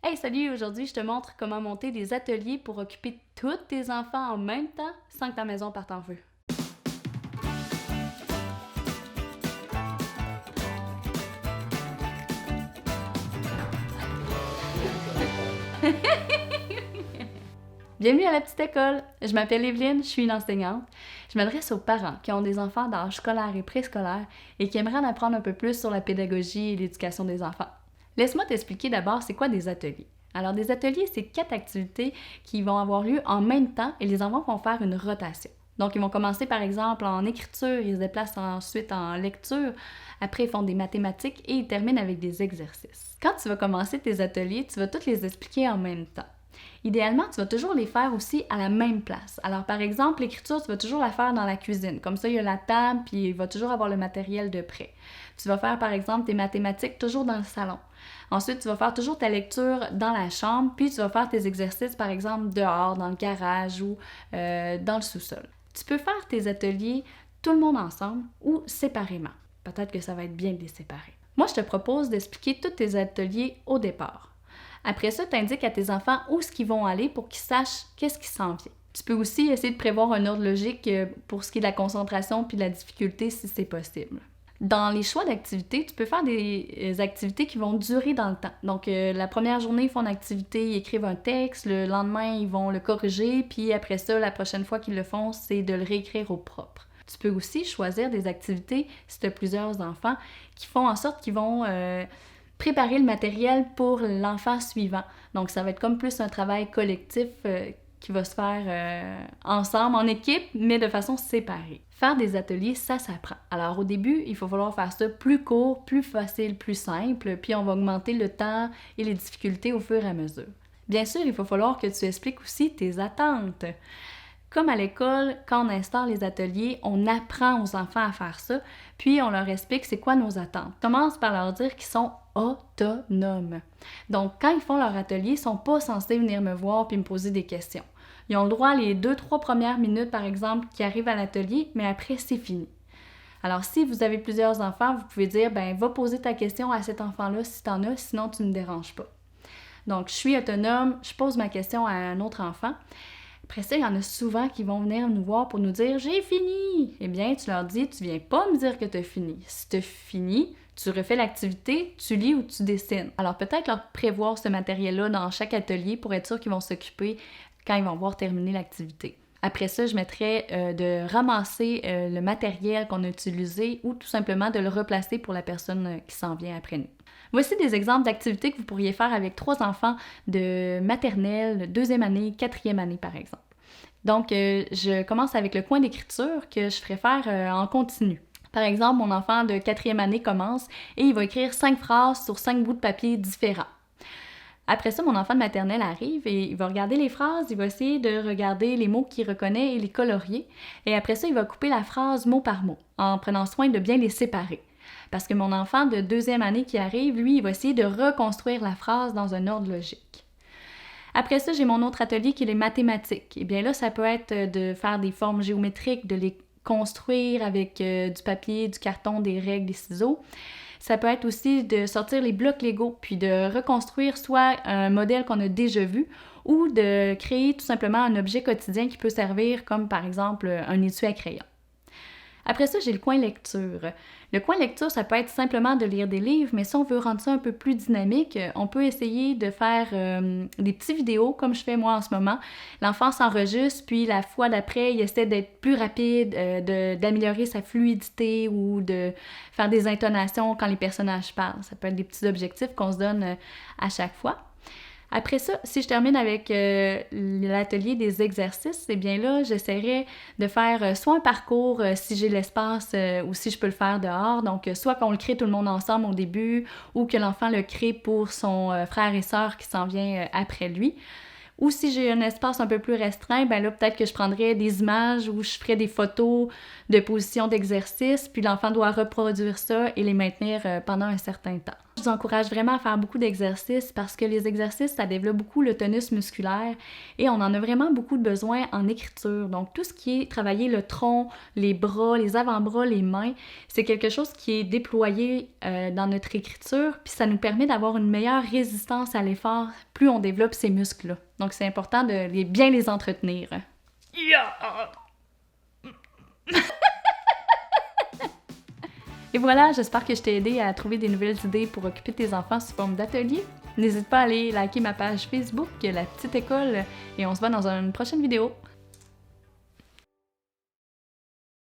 Hey, salut! Aujourd'hui, je te montre comment monter des ateliers pour occuper tous tes enfants en même temps sans que ta maison parte en feu. Bienvenue à la petite école! Je m'appelle Evelyne, je suis une enseignante. Je m'adresse aux parents qui ont des enfants d'âge scolaire et préscolaire et qui aimeraient en apprendre un peu plus sur la pédagogie et l'éducation des enfants. Laisse-moi t'expliquer d'abord c'est quoi des ateliers. Alors, des ateliers, c'est 4 activités qui vont avoir lieu en même temps et les enfants vont faire une rotation. Donc, ils vont commencer par exemple en écriture, ils se déplacent ensuite en lecture, après ils font des mathématiques et ils terminent avec des exercices. Quand tu vas commencer tes ateliers, tu vas tous les expliquer en même temps. Idéalement, tu vas toujours les faire aussi à la même place. Alors, par exemple, l'écriture, tu vas toujours la faire dans la cuisine. Comme ça, il y a la table, puis il va toujours avoir le matériel de près. Tu vas faire, par exemple, tes mathématiques toujours dans le salon. Ensuite, tu vas faire toujours ta lecture dans la chambre, puis tu vas faire tes exercices, par exemple, dehors, dans le garage ou dans le sous-sol. Tu peux faire tes ateliers tout le monde ensemble ou séparément. Peut-être que ça va être bien de les séparer. Moi, je te propose d'expliquer tous tes ateliers au départ. Après ça, tu indiques à tes enfants où est-ce qu'ils vont aller pour qu'ils sachent qu'est-ce qui s'en vient. Tu peux aussi essayer de prévoir un ordre logique pour ce qui est de la concentration puis de la difficulté si c'est possible. Dans les choix d'activités, tu peux faire des activités qui vont durer dans le temps. Donc, la première journée, ils font une activité, ils écrivent un texte, le lendemain, ils vont le corriger, puis après ça, la prochaine fois qu'ils le font, c'est de le réécrire au propre. Tu peux aussi choisir des activités, si tu as plusieurs enfants, qui font en sorte qu'ils vont préparer le matériel pour l'enfant suivant. Donc, ça va être comme plus un travail collectif qui va se faire ensemble, en équipe, mais de façon séparée. Faire des ateliers, ça s'apprend. Alors, au début, il va falloir faire ça plus court, plus facile, plus simple, puis on va augmenter le temps et les difficultés au fur et à mesure. Bien sûr, il va falloir que tu expliques aussi tes attentes. Comme à l'école, quand on instaure les ateliers, on apprend aux enfants à faire ça, puis on leur explique c'est quoi nos attentes. On commence par leur dire qu'ils sont autonomes. Donc, quand ils font leur atelier, ils ne sont pas censés venir me voir puis me poser des questions. Ils ont le droit les 2-3 premières minutes, par exemple, qui arrivent à l'atelier, mais après, c'est fini. Alors, si vous avez plusieurs enfants, vous pouvez dire, va poser ta question à cet enfant-là si tu en as, sinon tu ne me déranges pas. Donc, je suis autonome, je pose ma question à un autre enfant. Après ça, il y en a souvent qui vont venir nous voir pour nous dire « J'ai fini! » Eh bien, tu leur dis « Tu viens pas me dire que tu as fini. Si tu as fini, tu refais l'activité, tu lis ou tu dessines. » Alors peut-être leur prévoir ce matériel-là dans chaque atelier pour être sûr qu'ils vont s'occuper quand ils vont voir terminer l'activité. Après ça, je mettrais de ramasser le matériel qu'on a utilisé ou tout simplement de le replacer pour la personne qui s'en vient après nous. Voici des exemples d'activités que vous pourriez faire avec 3 enfants de maternelle, 2e année, 4e année par exemple. Donc, je commence avec le coin d'écriture que je ferai faire en continu. Par exemple, mon enfant de 4e année commence et il va écrire 5 phrases sur 5 bouts de papier différents. Après ça, mon enfant de maternelle arrive et il va regarder les phrases, il va essayer de regarder les mots qu'il reconnaît et les colorier. Et après ça, il va couper la phrase mot par mot, en prenant soin de bien les séparer. Parce que mon enfant de 2e année qui arrive, lui, il va essayer de reconstruire la phrase dans un ordre logique. Après ça, j'ai mon autre atelier qui est les mathématiques. Et bien là, ça peut être de faire des formes géométriques, de les construire avec du papier, du carton, des règles, des ciseaux. Ça peut être aussi de sortir les blocs Lego, puis de reconstruire soit un modèle qu'on a déjà vu ou de créer tout simplement un objet quotidien qui peut servir comme par exemple un étui à crayon. Après ça, j'ai le coin lecture. Le coin lecture, ça peut être simplement de lire des livres, mais si on veut rendre ça un peu plus dynamique, on peut essayer de faire des petites vidéos, comme je fais moi en ce moment. L'enfant s'enregistre, puis la fois d'après, il essaie d'être plus rapide, d'améliorer sa fluidité ou de faire des intonations quand les personnages parlent. Ça peut être des petits objectifs qu'on se donne à chaque fois. Après ça, si je termine avec l'atelier des exercices, eh bien là, j'essaierai de faire soit un parcours si j'ai l'espace ou si je peux le faire dehors. Donc, soit qu'on le crée tout le monde ensemble au début ou que l'enfant le crée pour son frère et sœur qui s'en vient après lui. Ou si j'ai un espace un peu plus restreint, ben là, peut-être que je prendrais des images ou je ferais des photos de positions d'exercice, puis l'enfant doit reproduire ça et les maintenir pendant un certain temps. Je vous encourage vraiment à faire beaucoup d'exercices parce que les exercices, ça développe beaucoup le tonus musculaire et on en a vraiment beaucoup de besoin en écriture. Donc, tout ce qui est travailler le tronc, les bras, les avant-bras, les mains, c'est quelque chose qui est déployé dans notre écriture, puis ça nous permet d'avoir une meilleure résistance à l'effort plus on développe ces muscles-là. Donc, c'est important de bien les entretenir. Yeah! Et voilà, j'espère que je t'ai aidé à trouver des nouvelles idées pour occuper tes enfants sous forme d'atelier. N'hésite pas à aller liker ma page Facebook, La Petite École, et on se voit dans une prochaine vidéo.